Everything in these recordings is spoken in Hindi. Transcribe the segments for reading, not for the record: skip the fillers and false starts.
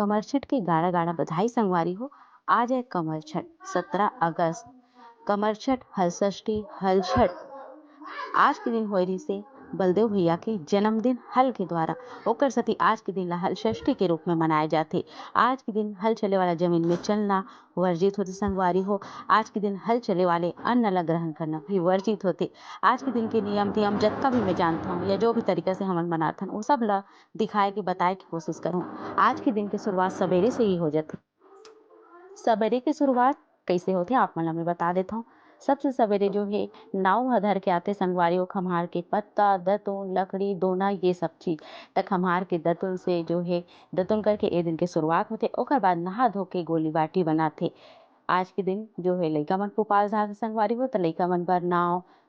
कमर छठ के गाड़ा गाड़ा बधाई संगवारी हो। आज है कमर छठ 17 अगस्त। कमर छठ हल षष्ठी हल छठ आज के दिन होय रही से बलदेव भैया के जन्मदिन हल के द्वारा ओकर सती आज के दिन ला हल षष्ठी के रूप में मनाए जाते। आज के दिन हल चले वाला जमीन में चलना वर्जित होते संगवारी हो। आज के दिन हल चले वाले अन्न ला ग्रहण करना भी वर्जित होते। आज के दिन के नियम जतका भी मैं जानता हूँ या जो भी तरीका से हमन मनाथन वो सब ला दिखाए के बताए की कोशिश करूँ। आज के दिन की शुरुआत सवेरे से ही हो जाती। सवेरे की शुरुआत कैसे होती आप मन ला मैं बता देता हूँ। सबसे सवेरे जो है नाव धर के आते संगवारी खम्हार के पत्ता दतुन लकड़ी दोना ये सब चीज तक खम्हार के दतुन से जो है दतुन करके ए दिन के शुरुआत होते। ओकर बाद नहा धो के गोली बाटी बनाते। आज के दिन जो है लइका मन को पास धार संगवारी हो तो लइका मन पर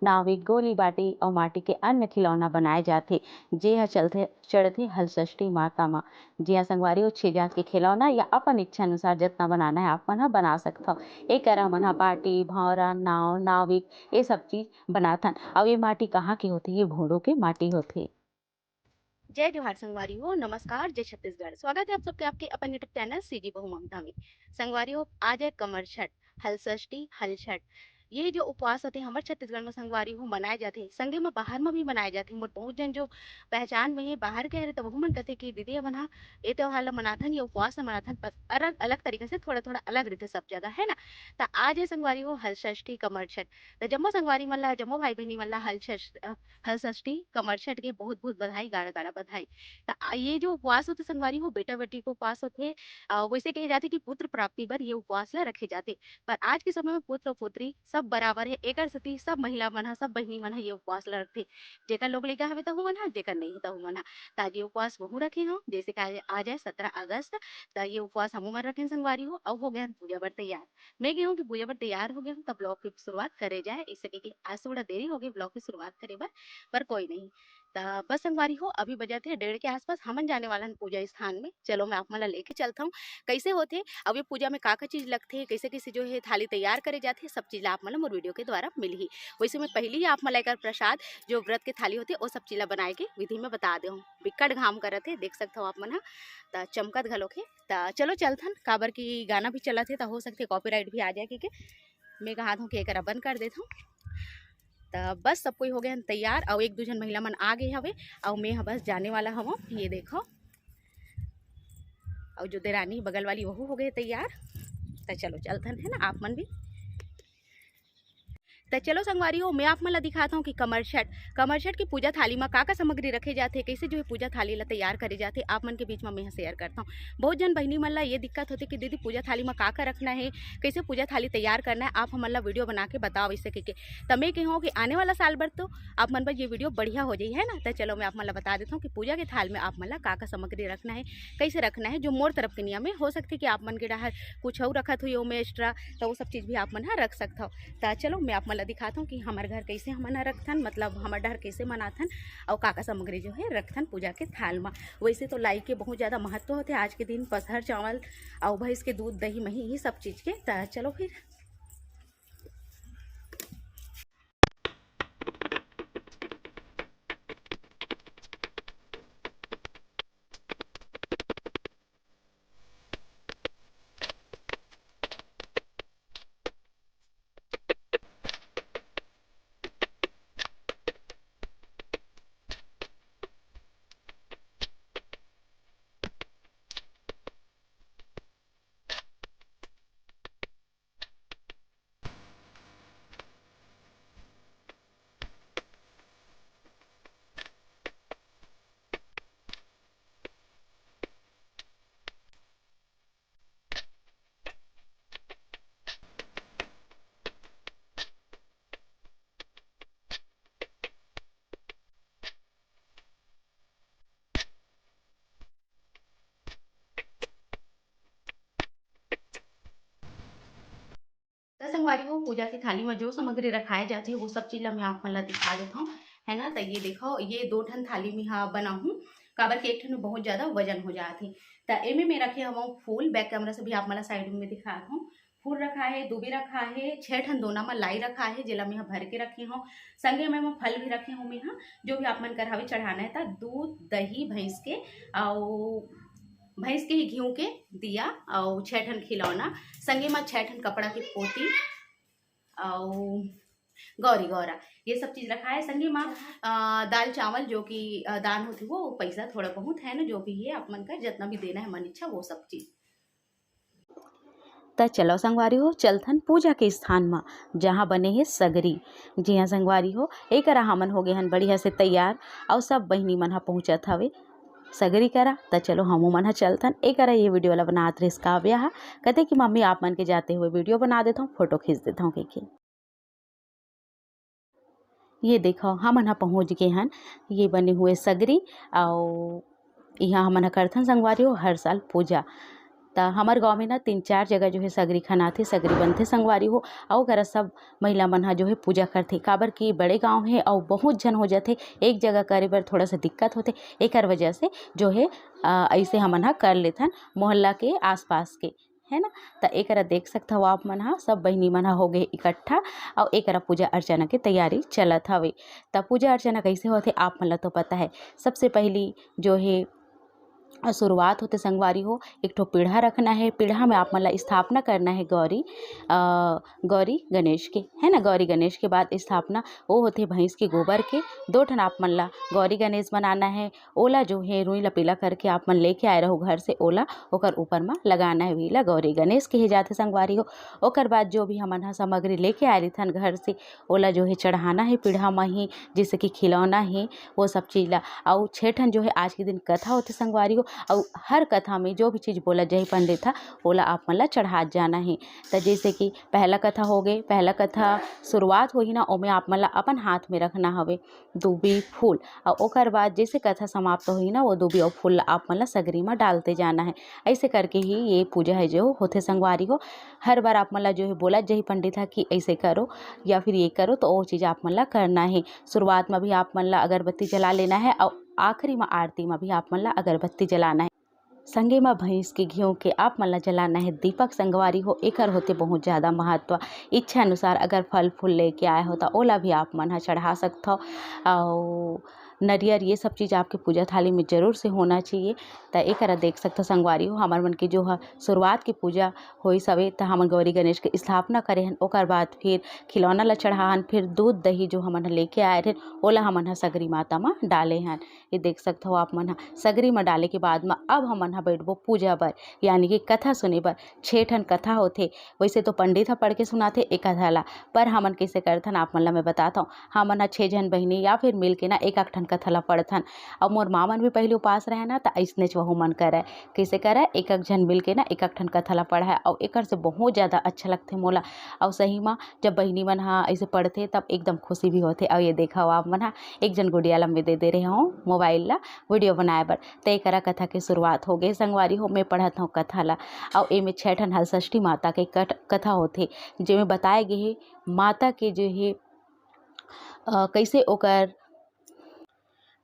नाविक गोली बाटी और माटी के अन्य खिलौना बनाए जाते। जे ह चलते चढ़ते हल षष्ठी माता माँ जिया संगवारी हो 6 जात के खिलौना या अपन इच्छा अनुसार जितना बनाना है आप मन ह बना सकता। एक मन ह बाटी भौरा नाव नाविक ये सब चीज बनाथन। अब ये माटी कहाँ की होती ये भोड़ों के माटी होती। जय जोहार संगवारी हो नमस्कार जय छत्तीसगढ़। स्वागत है आप सबके आपके अपन यूट्यूब चैनल सीजी बहु ममता में। संगवारी हो आज है कमर छठ हल षष्ठी हल छठ। ये जो उपवास होते हमारे छत्तीसगढ़ में संगवारी हो मनाए जाते हैं। संगे में बाहर में भी मनाए जाते हैं। मोर बहुत जन जो पहचान में है बाहर के रहे तो वो मन कहते कि दीदी बना ये त्योहार ला मनाथन ये उपवास ला मनाथन पर अलग अलग तरीके से थोड़ा थोड़ा अलग रीते सब जगह है ना। तो आज है संगवारी हो हल षष्ठी कमर छठ। तो जम्मो संगवारी मन ला जम्मो भाई बहनी मन ला हल षष्ठी कमर छठ के बहुत बहुत बधाई गाड़ा गाड़ा बधाई। ये जो उपवास होते संगवारी हो बेटा बेटी को उपवास होते। वैसे कहे जाते कि पुत्र प्राप्ति पर ये उपवास ला रखे जाते। पर आज के समय में पुत्र और पुत्री सब बराबर है एकर सती सब महिला मन ह सब बहिनी मन ह ये उपवास ला रखते। जेकर लोग लइका हवे तहु मन ह जेकर नहीं तहु मन ह। त ये उपवास वहू रखे हो जैसे कि आज है 17 अगस्त। त ये उपवास हमू मन रखे संगवारी हो अब हो गया पूजा बर तैयार। मैं गेहूँ की पूजा बर तैयार हो गया हूँ तब ब्लॉग की शुरुआत करे जाए इससे कि आज से थोड़ा देरी हो गई ब्लॉग की शुरुआत करे बर पर कोई नहीं। बस संगवारी हो अभी बजाते हैं 1:30 के आसपास हमन जाने वाला है पूजा स्थान में। चलो मैं आप मन ला लेके चलता हूँ कैसे होते अब ये पूजा में का चीज लगते कैसे कैसे जो है थाली तैयार करे जाते सब चीज ला आप मन ला मोर वीडियो के द्वारा मिल ही। वैसे मैं पहले ही आप मन ला एकर प्रसाद जो व्रत के थाली होती वो सब चीज ला बनाए के विधि में बता दे हूँ। बिकट घाम करत है देख सकते हो आप मन ह चमकत घलोक है। चलो चलथन काबर की गाना भी चलत है तो हो सकते कॉपीराइट भी आ जाए के मैं कहा हूँ कि एकरा बंद कर देता हूँ। बस सब कोई हो गया तैयार और एक दूजन महिला मन आ गए हवे और मैं बस जाने वाला हूँ ये देखो। और जो देरानी बगल वाली वहू हो गए तैयार। तो चलो चलथन है ना आप मन भी। तो चलो संगवारी हो मैं आप मन ला दिखाता हूँ कि कमर छठ की पूजा थाली में का सामग्री रखे जाते कैसे जो है पूजा थाली ला तैयार करे जाते आप मन के बीच में मैं शेयर करता हूँ। बहुत जन बहनी मन ला ये दिक्कत होती कि दीदी पूजा थाली में का रखना है कैसे पूजा थाली तैयार करना है आप हमन ला वीडियो बना के बताओ इसे के। तो मैं कहूँ कि आने वाला साल भर तो आप मन पर ये वीडियो बढ़िया हो जाए है ना। तो चलो मैं आप मन ला बता देता हूँ कि पूजा के थाल में आप मन ला का सामग्री रखना है कैसे रखना है जो मोर तरफ के नियम है हो सकती कि आप मन के डहर कुछ और रखत हुई में एक्स्ट्रा तो वो सब चीज़ भी आप मन रख सकता हो। तो चलो मैं आप मन ला दिखाता हूँ कि हमारे घर कैसे हमन रखथन मतलब हमारे डर कैसे मनाथन और का सामग्री जो है रखथन पूजा के थाल में। वैसे तो लाई के बहुत ज़्यादा महत्व होते आज के दिन पसहर चावल और भैंस के दूध दही मही ये सब चीज़ के। तो चलो फिर तो संगवारी हो पूजा की थाली में जो सामग्री रखाए जाते हैं वो सब चीज़ मैं आप मन ला दिखा देता हूँ है ना। तो ये देखो ये 2 ठन थाली में हाँ बना हूँ काबर के एक ठन में बहुत ज़्यादा वजन हो जाते। तो एमे में रखे हूँ फूल बैक कैमरा से भी आप मन साइड में दिखाता हूँ। फूल रखा है दूबी रखा है 6 ठन दोना में लाई रखा है जेला मैं भर के रखी हूँ। संगे में फल भी रखे हूँ मैं जो भी आप मन कर हवे चढ़ाना है था दूध दही भैंस के और भैंस के ही घी के दिया और 6 ठन खिलौना, संगे में 6 ठन कपड़ा की पोती और गौरी गौरा, ये सब चीज रखा है। संगे में दाल चावल जो कि दान होती वो पैसा थोड़ा बहुत है ना, जो भी है आप मन का जितना भी देना है मन इच्छा वो सब चीज। त चलो संगवारी हो चलथन पूजा के स्थान में जहाँ बने है सगरी। जी हाँ संगवारी हो, एक हमन हो गए हन बढ़िया से तैयार और सब बहिनी मन पहुँचत हवे सगरी करा। त चलो हमू मन चलथन एक ये वीडियो वाला बनात रहिस काव्या हा, कहते कि मम्मी आप मन के जाते हुए वीडियो बना देता हूँ, फोटो खींच देता हूँ के। ये देखो हमन पहुँच गए हन, ये बने हुए सगरी और यहाँ हमन करथन संगवारी हो हर साल पूजा। त हमार गाँव में ना 3-4 जगह जो है सगरी खनाथे, सगरी बनथे संगवारी हो, और करा सब महिला मन जो है पूजा करथे। काबर की बड़े गांव है और बहुत जन हो जाते, एक जगह करे बर थोड़ा सा दिक्कत होते, एक वजह से जो है ऐसे हमन कर लेथन मोहल्ला के आसपास के, है ना। तो एक देख सकते हो आप मन सब बहनी मन हो गए इकट्ठा और एक पूजा अर्चना के तैयारी चलत हवे। तब पूजा अर्चना कैसे होते आप मन ला तो पता है। सबसे पहली जो है शुरुआत होते संगवारी हो, एक ठो पीढ़ा रखना है, पीढ़ा में आप मन ला स्थापना करना है गौरी गणेश के, है ना। गौरी गणेश के बाद स्थापना वो होते भैंस के गोबर के। 2 ठन आप मन ला गौरी गणेश बनाना है। ओला जो है रुई ला पीला करके आप मन लेके आए रहो घर से, ओला ओकर ऊपर में लगाना है, वीला गौरी गणेश के ही जाते संगवारी हो। ओकर बाद जो भी हमन सामग्री लेके आए थन घर से, ओला जो है चढ़ाना है पीढ़ा में ही, जैसे कि खिलौना है वो सब चीज ला। और 6 ठन जो है आज के दिन कथा होते संगवारी हो, और हर कथा में जो भी चीज़ बोला जाए पंडित था ओला आप मन ला चढ़ा जाना है। तो जैसे कि पहला कथा हो गए, पहला कथा शुरुआत होही ना, ओमे आप मन ला अपन हाथ में रखना हवे दूबी फूल, और ओकर बाद जैसे कथा समाप्त होही ना वो दूबी और फूल आप मन ला सगरी में डालते जाना है। ऐसे करके ही ये पूजा है जो होते संगवारी हो। हर बार आप मन ला जो है बोला जाही पंडित था कि ऐसे करो या फिर ये करो, तो वो चीज़ आप मन ला करना है। शुरुआत में भी आप मन ला अगरबत्ती जला लेना है और आखिरी में आरती में भी आप मन ला अगरबत्ती जलाना है। संगे में भैंस के घी के आप मन ला जलाना है दीपक संगवारी हो। एकर होते बहुत ज़्यादा महत्व। इच्छा अनुसार अगर फल फूल लेके आए हो तो ओला भी आप मन चढ़ा सकते हो, और नरियर ये सब चीज़ आपके पूजा थाली में जरूर से होना चाहिए। तो एक देख सकते हो संगवारी हो, हमार मन के जो है शुरुआत की पूजा होई सवे, तो हम गौरी गणेश के स्थापना करे हन। ओकर बाद फिर खिलौना ला चढ़ाहन, फिर दूध दही जो हमन लेके आए रहे ओला हमन सगरी माता में डाले हन। ये देख सकते हो आप मन सगरी में डाले के बाद में अब हमन बैठबो पूजा बर, यानी कि कथा सुने बर। 6 ठन कथा होते, वैसे तो पंडित पढ़ के सुनाते एक कथा ला, पर हमन कैसे करथन आप मन ला मैं बताता हूँ। हमन 6 जन बहिनी या फिर मिल के ना एक ठन कथा ला पढ़थन। और मोर माँ मन भी पहले उपास रहे ना, तो ऐसने वहू मन करे कैसे करे, एक जन मिल के ना एक ठन कथा ला पढ़ा है, और एक से बहुत ज़्यादा अच्छा लगते मोला। और सही में जब बहिनी मन ऐसे पढ़ते तब एकदम खुशी भी होते। और ये देखा आप मन एक जन गुड़िया ला में दे रहे हूँ मोबाइल ला वीडियो बनाए बर। तय करा कथा की शुरुआत हो गई संगवारी हो। मैं पढ़त हूँ कथा ला, और एमे 6 ठन हलषष्ठी माता के कथा होते, जेमे बताए गए है माता के जो है कैसे ओकर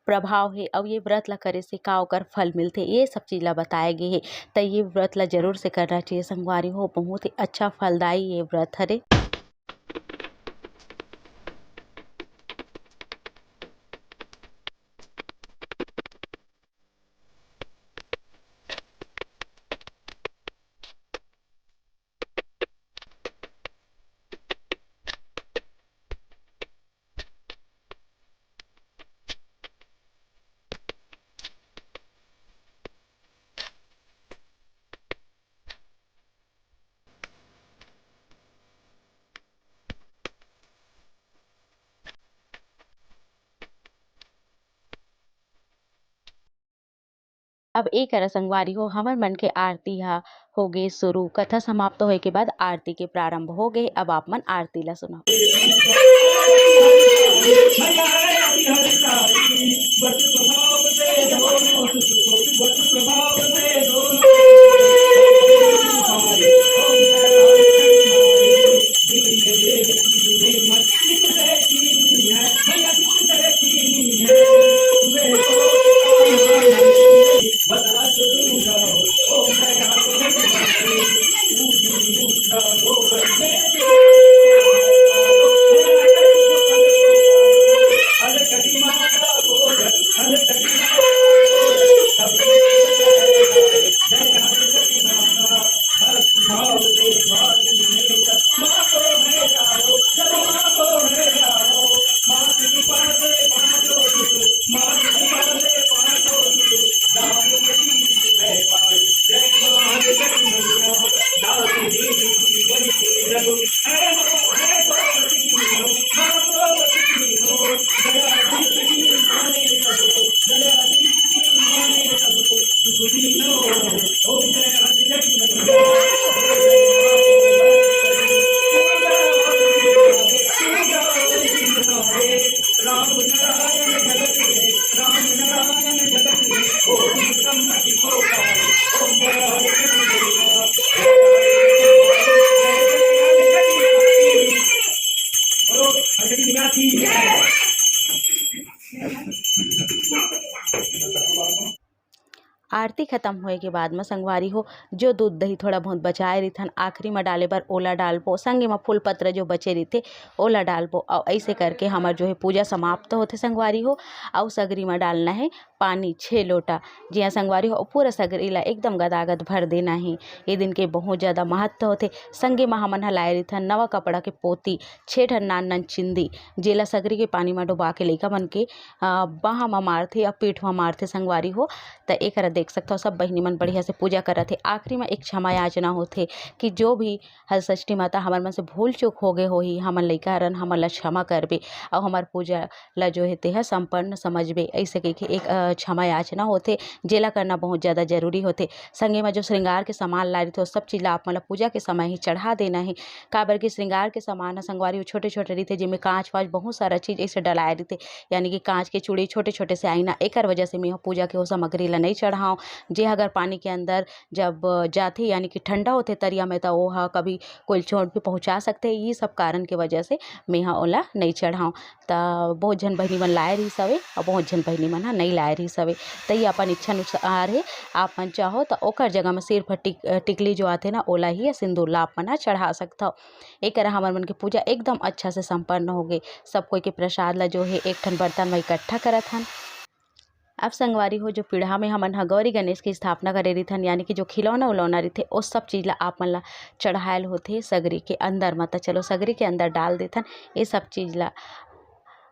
प्रभाव है, और ये व्रत ला करे से का ओकर फल मिलते, ये सब चीज़ ला बताए गए है। तो ये व्रत ला जरूर से करना चाहिए संगवारी हो, बहुत ही अच्छा फलदायी ये व्रत हरे। अब एक संगवारी हो हमर मन के आरती हो गए शुरू। कथा समाप्त होए के बाद आरती के प्रारंभ हो गए। अब आप मन आरती ला सुनाओ। खत्म होए के बाद में संगवारी हो जो दूध दही थोड़ा बहुत बचाए रहिथन आखिरी में डाले बर ओला डालबो, संगे में फूल पत्र जो बचे रहिथे ओला डालबो और ऐसे करके हमार जो है पूजा समाप्त होथे संगवारी हो। और सगरी में डालना है पानी 6 लोटा, जिया संगवारी हो पूरा सगरी ला एकदम गदागद भर देना है। ये दिन के बहुत ज़्यादा महत्व होथे। संगे में हमन ह लाए रहिथन नवा कपड़ा के पोती 6 ठन नान नान चिंदी, जेला सगरी के पानी में डुबा के लइका मन के बाह में मारथे या पीठ में मारथे संगवारी हो। त एकरा देख सकथो सब बहिनी मन बढ़िया से पूजा करत हे। आखिरी में एक क्षमा याचना होथे कि जो भी हलषष्ठी माता हमर मन से भूल चूक हो गए होही हमन लइका हरन हमन ला क्षमा करबे और हमार पूजा ला जो है तेहा संपन्न समझबे। ऐसे कहिके एक क्षमा याचना होथे जेला करना बहुत ज़्यादा जरूरी होथे। संगे में जो श्रृंगार के सामान लाए रहिथे सब चीज़ ला आप मन ला पूजा के समय ही चढ़ा देना है। काबर के श्रृंगार के सामान ह संगवारी छोटे छोटे रहिथे जेमे कांच वाच बहुत सारा चीज़ ऐसे डलाए रहिथे, यानी कि कांच के चूड़ी छोटे छोटे से आईना। एकर वजह से मैं पूजा के वो सामग्री ला नहीं चढ़ाऊँ। जे अगर पानी के अंदर जब जाथे यानी कि ठंडा होथे तरिया में तो वो कभी कोई चोट भी पहुँचा सकते। ये सब कारण के वजह से मैं ओला नहीं चढ़ाऊँ। तो बहुत झन बहिनी मन लाए रही सवे और बहुत झन बहिनी मन नहीं लाए रही सवे। तो ये अपन इच्छा अनुसार है। आप मन चाहो तो ओकर जगह में सिर्फ टिकली जो आते ना ओला ही या सिंदूर ला आप मन चढ़ा सकता हो। एक हमर मन के पूजा एकदम अच्छा से संपन्न हो गई। सब कोई के प्रसाद ला जो है एक ठन बर्तन में इकट्ठा करत हन। अब संगवारी हो जो पीढ़ा में हमन ह गौरी गणेश की स्थापना करे रहिथन, यानी कि जो खिलौना उलौना रहिथे वो सब चीज़ ला आप मन ला चढ़ायल होथे सगरी के अंदर में। तो चलो सगरी के अंदर डाल देथन ये सब चीज़ ला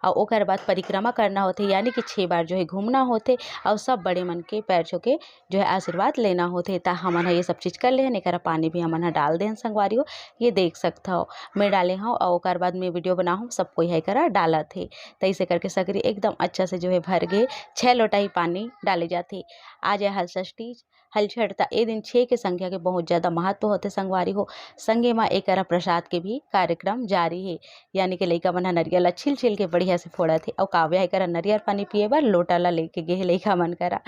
और ओकर बाद परिक्रमा करना होथे, यानी कि 6 बार जो है घूमना होथे और सब बड़े मन के पैर छू के जो है आशीर्वाद लेना होथे। ता हमन ह ये सब चीज़ कर ले हन। एकरा पानी भी हमन ह डाल देहन संगवारी हो। ये देख सकता हो मैं डाले हूँ और ओकर बाद मैं वीडियो बनाहूँ सब कोई है करा डालत है। तो ऐसे करके सगरी एकदम अच्छा से जो है भर गए। 6 लोटा ही पानी डाले जाते। आज है हलषष्ठी हलछड़ ता ए दिन 6 के संख्या के बहुत ज़्यादा महत्व होते संगवारी हो। संगे में एकरा प्रसाद के भी कार्यक्रम जारी है, यानी कि लइका मन ह नरियल ला छिल छिल के बढ़िया से फोड़त हे और काव्या है करा नरियल पानी पिए बर लोटा ला लेके गे हे लइका मन करा।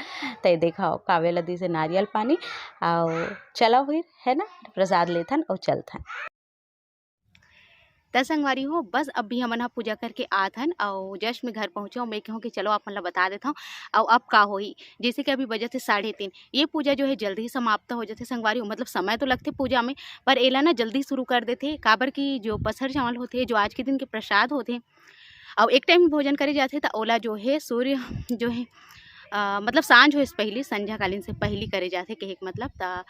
तो देखा काव्या ला दी से नारियल पानी और चला फिर है ना प्रसाद लेथन और चलथन। त संगवारी हो बस अब भी हमन ह पूजा करके आथन और जस्ट मैं घर पहुँचा मैं कहूँ कि चलो आप मन ला बता देता हूँ और अब का होही। जैसे कि अभी बजे थे 3:30। ये पूजा जो है जल्दी ही समाप्त हो जाथे संगवारी हो। मतलब समय तो लगथे पूजा में पर एला ना जल्दी शुरू कर देथे। काबर की जो पसर चावल होथे जो आज के दिन के प्रसाद होथे और एक टाइम भोजन करे जाथे त ओला जो है सूर्य जो है मतलब सांझ हो पहली संध्या कालीन से पहली करे जाथे कहे के मतलब। ता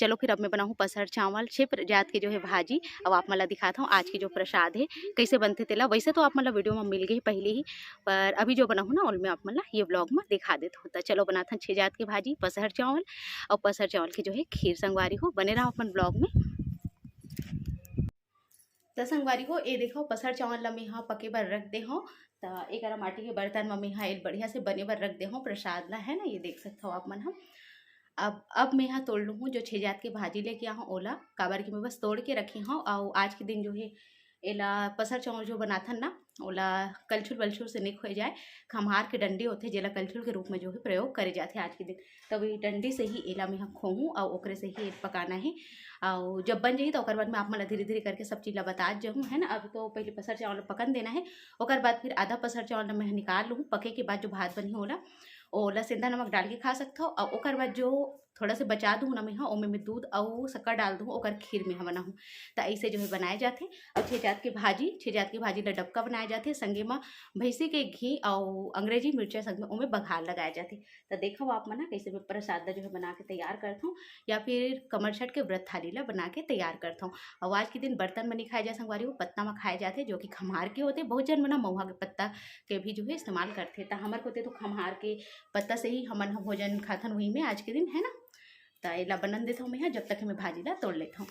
चलो फिर अब मैं बनाऊँ पसर चावल 6 प्रजात के जो है भाजी और आप मन ला दिखाता हूँ आज की जो प्रसाद है कैसे बनते तेला। वैसे तो आप मन ला वीडियो में मिल गई पहले ही, पर अभी जो बनाऊँ ना उनमें आप मन ला ये व्लॉग में दिखा देता हूँ। तो चलो बनाता 6 जात की भाजी पसर चावल और पसर चावल की जो है खीर संगवारी हो। बने रहो अपन ब्लॉग में। तो संगवारी हो ये देखो पसर चावल ला मैं यहाँ पके बर रख दे हूँ। तो एक माटी के बर्तन में मैं यहाँ बढ़िया से बने बर रख दे हूँ प्रसाद ला है ना। ये देख सकते हो आप मन हम। अब मैं यहाँ तोड़ लूँ हूँ जो 6 जात के भाजी लेके आ हूँ ओला। काबर की मैं बस तोड़ के रखी हूँ और आज के दिन जो है एला पसर चावल जो बनाथन ना ओला कलछुल वलछुल से निक हो जाए। खम्हार के डंडी होते जेला कलछुल के रूप में जो है प्रयोग करे जाते आज के दिन। तब ये डंडी से ही एला मैं यहाँ खोहूँ और ओकरे से ही पकाना है। और जब बन जाही तो ओकर बाद मैं आप मन ला धीरे धीरे करके सब चीज़ ला बता जाऊँ है ना। अब तो पहले पसर चावल पकन देना है। ओकर बाद फिर आधा पसर चावल ला मैं निकाल लूँ। पके के बाद जो भात बनी ओला सेंधा नमक डाल के खा सकते हो। और ओकर बाद जो थोड़ा से बचा दूँ ना मैं ओमे में दूध और शक्कर डाल दूँ ओकर खीर में बनाऊँ। तो ऐसे जो है बनाए जाते। और 6 जात की भाजी ला डबका बनाए जाते। संगे में भैंसी के घी और अंग्रेजी मिर्चा संग में ओमे बघार लगाए जाते। तो देखो आप मन कैसे मैं प्रसाद जो है बना के तैयार करता हूँ या फिर कमर छठ के व्रत थाली ला बना के तैयार करता हूँ। और आज के दिन बर्तन में नहीं खाए जा संगवारी हो पत्ता में खाए जाते जो कि खम्हार के होते। बहुत जन मना महुआ के पत्ता के भी जो है इस्तेमाल करते। तो हमारे होते तो खम्हार के पत्ता से ही हमन भोजन खाथन वही में आज के दिन है ना। तो एला बनन देता हूँ मैं जब तक मैं भाजी ला तोड़ लेता हूँ।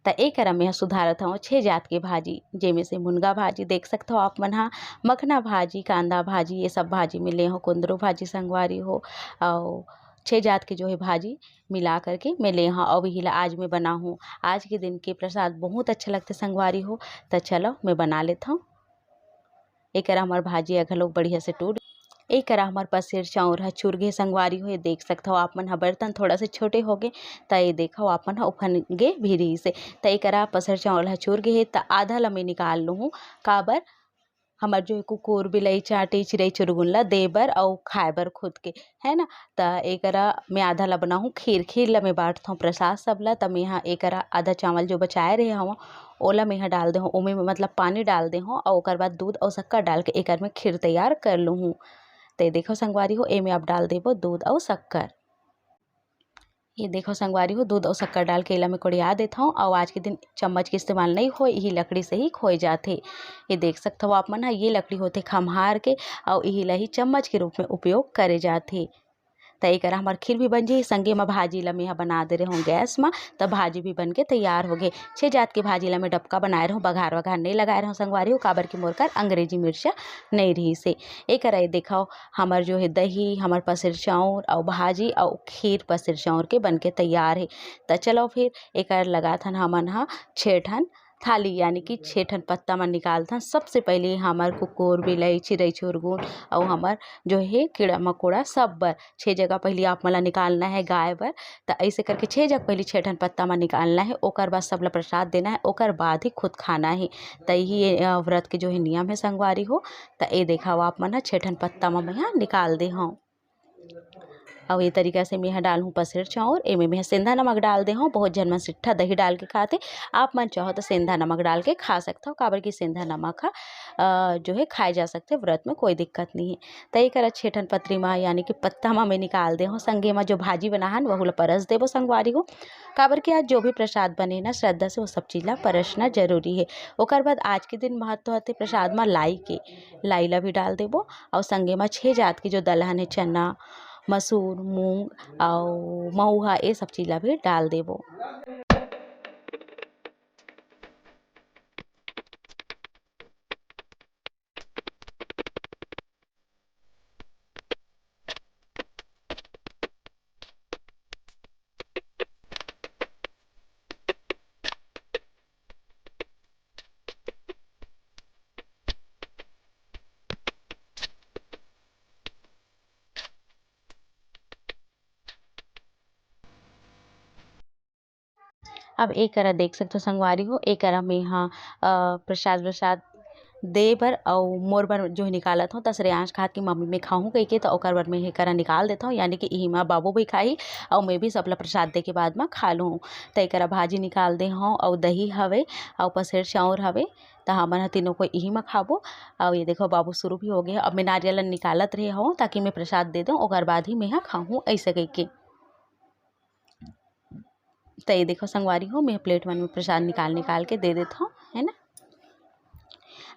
तो एक में सुधारत हूँ 6 जात की भाजी जेमे से मुनगा भाजी देख सकते हो आप मन हा, मखना भाजी कांदा भाजी ये सब भाजी मिले हो, कुंदरू भाजी संगवारी हो और 6 जात की जो है भाजी मिला करके मैं ले हाँ और वही आज मैं बना हूँ। आज के दिन के प्रसाद बहुत अच्छे लगते संगवारी हो। तो चलो मैं बना लेता हूँ। एक हमार भाजी अगर लोग बढ़िया से टूट एक हमार पसेर चाउर है चुरगे संगवारी हो। ये देख सकते हो आप मन हा बर्तन थोड़ा से छोटे हो गए तो ये देखो आप मन हा उफन गे भीरी से। तो एक पसर चाउर है चुरगे है तो आधा ला मैं निकाल लूँ हूँ काबर हमार जो है कुकुर बिलाई चाटी चिड़ई चुरगुन ला दे बर अउ खाए बर खुद के है ना। त एकरा मैं आधा ला बनाहूँ खीर, खीर ला मैं बांटत हूँ प्रसाद सब ला। त मेहा एकरा आधा चावल जो बचाए रहे हव ओला मेहा डाल दे हूँ, ओमे मतलब पानी डाल दे हूँ और ओकर बाद दूध और शक्कर डाल के एकर में खीर तैयार कर लूँ। ते देखो संगवारी हो एमे अब डाल देबो दूध और शक्कर। ये देखो संगवारी हो दूध और शक्कर डाल के एला में कोड़िया देता हूँ और आज के दिन चम्मच के इस्तेमाल नहीं हो, यही लकड़ी से ही खोए जाते। ये देख सकते हो आप मन, ये लकड़ी होते खम्हार के और यही ला ही चम्मच के रूप में उपयोग करे जाते। त एकरा हमार खीर भी बन जाही, संगे में भाजी ला मेहा बना दे रहे हूँ गैस में। तब भाजी भी बन के तैयार हो गए। 6 जात के भाजी ला मैं डबका बनाए रहूँ, बघार वघार नहीं लगाए रहूँ संगवारी हो, काबर की मोर कर अंग्रेजी मिर्चा नहीं रही से। एकरा ये देखो हमार जो है दही, हमार पसेर चाउर और भाजी और खीर पसेर चाउर के बन के तैयार है। त चलो फिर एकर लगाथन हमन हा 6 ठन थाली, यानी कि 6 ठन पत्ता मन निकालथन। सबसे पहले हमार कुकुर बिलाई चिड़ई चुरगुन और हमार जो है कीड़ा मकोड़ा सब बर 6 जगह पहले आप मला निकालना है गाय बर। त ऐसे करके 6 जगह पहले 6 ठन पत्ता मन निकालना है, ओकर बाद सबला प्रसाद देना है, ओकर बाद ही खुद खाना है। त यही व्रत के जो है नियम है संगवारी हो। त ए देखा आप मन 6 ठन पत्ता में मैं निकाल दे हूँ और ये तरीका से मैं डालूँ पसेर चाउर। एमे मैं सेंधा नमक डाल दे हूँ। बहुत जन मन सिट्ठा दही डाल के खाते, आप मन चाहो तो सेंधा नमक डाल के खा सकते हो, काबर की सेंधा नमक जो है खाए जा सकते व्रत में, कोई दिक्कत नहीं है। तई करा 6 ठन पतरी में यानी कि पत्ता में मैं निकाल दे हूँ। संगे में जो भाजी बनाहन वहू ला परस देबो संगवारी हो, काबर की आज जो भी प्रसाद बने ना श्रद्धा से वो सब चीज़ ला परसना जरूरी है। ओकर बाद आज के दिन महत्व होते प्रसाद में लाई के, लाई ला भी डाल देबो और संगे में 6 जात की जो दलहन है चना मसूर मूंग और महुआ ये सब चीज़ ला भी डाल देबो। अब एक करा देख सकते हो संगवारी हो, एक करा में यहाँ प्रसाद व्रसाद दे बर और मोर बर जो है निकालत हूँ। तसरे आँच खात की मम्मी में खाऊँ कही के, तो ओकर बर मैं करा निकाल देता हूँ, यानी कि यही माँ बाबू भी खाई और मैं भी सबला प्रसाद दे के बाद में खा लूँ। तो एकरा भाजी निकाल दे हूँ और दही हवे और पसेर चाउर हवे। तो हमन ह तीनों को यही में खाबो। और ये देखो बाबू शुरू भी हो गए। अब मैं नारियल निकालत रहे हूँ ताकि मैं प्रसाद दे दूँ, ओकर बाद ही मैं खाऊँ ऐसे कही के। तो ये देखो संगवारी हो मैं प्लेट में प्रसाद निकाल के दे देता हूँ, है ना।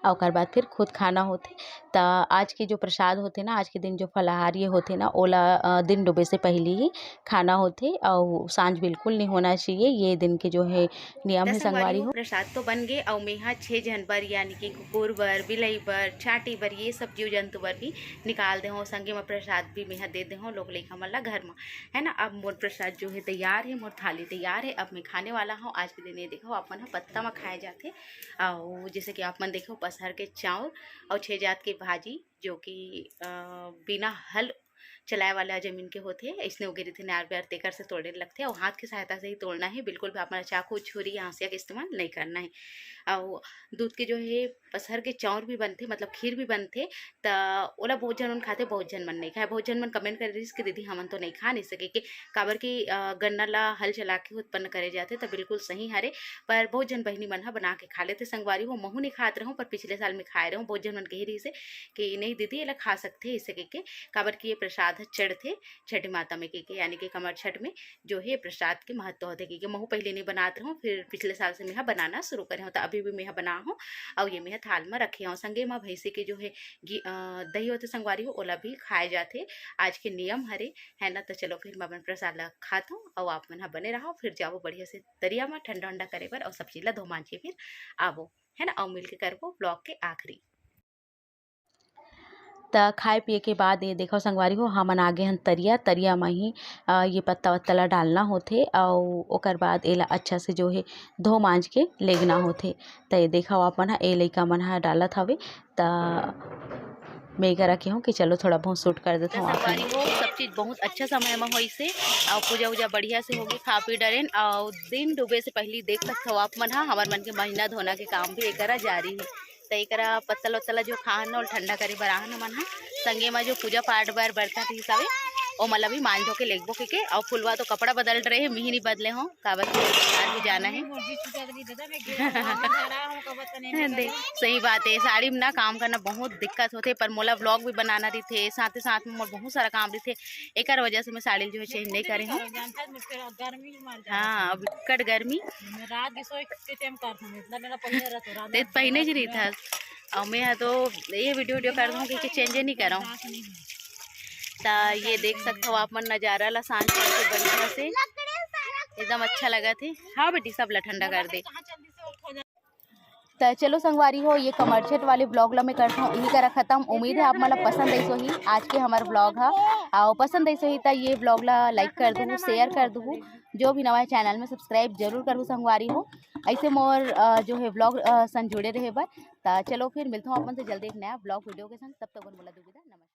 और ओकर बाद फिर खुद खाना होते। तो आज के जो प्रसाद होते ना, आज के दिन जो फलाहार ये होते ना, ओला दिन डूबे से पहले ही खाना होते और सांझ बिल्कुल नहीं होना चाहिए। ये दिन के जो है नियम है संगवारी हो। प्रसाद तो बन गए और मेहा 6 जन बर यानी कि कुकुर बर बिलई बर चाटी बर ये सब जीव जंतु बर भी निकाल दे हो, संगे में प्रसाद भी मेहा दे दे हो लोग लइका मन ला घर में, है ना। अब मोर प्रसाद जो है तैयार है, मोर थाली तैयार है, अब मैं खाने वाला हूँ। आज के दिन ये देखो आप मन पत्ता में खाए जाते और जैसे कि आप मन देखो पसहर के चाउर और 6 जात की भाजी जो कि बिना हल चलाए वाला जमीन के होते ऐसने उगेरी थे नार ब्यार तेकर से तोड़ने लगते और हाथ की सहायता से ही तोड़ना है, बिल्कुल भी अपना चाकू छुरी हांसिया का इस्तेमाल नहीं करना है। और दूध के जो है पसहर के चाउर भी बनते, मतलब खीर भी बनते। तो ओला बहुत जन मन खाते, बहुत जन मन नहीं खाए। बहुत जन मन कमेंट कर रही कि दीदी हमन तो नहीं खा नहीं सके कि काबर की गन्ना ला हल चला के उत्पन्न करे जाते, तो बिल्कुल सही हरे। पर बहुत जन बहनी मन बना के खा लेते संगवारी हो। महू नहीं खात रहूँ पर पिछले साल में खाए रहूँ। बहुत जन मन कही रही से कि नहीं दीदी एला खा सकते इसे के, काबर की ये प्रसाद चढ़ थे छठी माता में के यानी कि कमर छठ में जो है प्रसाद के महत्व होते कि महू पहले नहीं बनाते हूँ, फिर पिछले साल से मैं बनाना शुरू करे हूँ। तो अभी भी मैं बना हूँ और ये मैं थाल में रखे हूँ। संगे में भैंसी के जो है दही होते संगवारी हो ओला भी खाए जाते, आज के नियम हरे, है ना। तो चलो फिर मैं अपन प्रसाद ला खाता हूँ और आप मन बने रहो, फिर जाओ बढ़िया से दरिया में ठंडा ठंडा करे बर और सब चीज़ ला धो मांझे फिर आवो, है ना। और मिल के करबो ब्लॉग के आखिरी। त खाए पिए के बाद ये देखो संगवारी हो हमन आगे हन तरिया, तरिया में ही ये पत्ता वत्ता ला डालना होथे और ओकर बाद एला अच्छा से जो है धो मांझ के लेगना होथे। त ये देखो आप मन ए लइका मन डालत हवे। त मैं करा के हूँ कि चलो थोड़ा बहुत शूट कर देता हूँ। संगवारी हो सब चीज़ बहुत अच्छा समय में होई से और पूजा उजा बढ़िया से होगी, खा पी डरेन और दिन डूबे से पहले देख सकते हो आप मन हमार मन के महीना धोना के काम भी एक जारी है। तई करा पत्तल उत्तल जो खान और ठंडा करे बराहन मन हा संगे में जो पूजा पाठ बर बर्तन हिसाबे ओ मतलब भी मान धो के लेगबो के और फुलवा तो कपड़ा बदल रहे हैं मिही नहीं बदले हो काबर के बाहर भी जाना है। देख सही बात है साड़ी में ना काम करना बहुत दिक्कत होते पर मोला व्लॉग भी बनाना रही थे साथ ही साथ में मोर बहुत सारा काम रही थे एक वजह से मैं साड़ी जो है चेंज नहीं करे हूँ। हाँ अब कट गर्मी पहने जी रही था और मैं तो ये वीडियो कर दूँ कि चेंज नहीं कर रहा हूँ। तो ये देख सकते हो आप मन नज़ारा ला सांझ के बढ़िया से एकदम अच्छा लगा थे। हाँ बेटी सब ला ठंडा कर दे। तो चलो संगवारी हो ये कमरछेट वाले ब्लॉग ला मैं करता हूँ इन्हीं करा खत्म। उम्मीद है आप मतलब पसंद आई सो ही आज के हमारे ब्लॉग है और पसंद आई सो ही तो ये ब्लॉग ला लाइक कर दूँ शेयर कर दूँ जो भी नवा चैनल में सब्सक्राइब जरूर करूँ संगवारी हो ऐसे मोर जो है ब्लॉग संग जुड़े रहे बर। तो चलो फिर मिलता हूँ अपन से जल्दी एक नया ब्लॉग वीडियो के संग तब तक बोला दुविधा।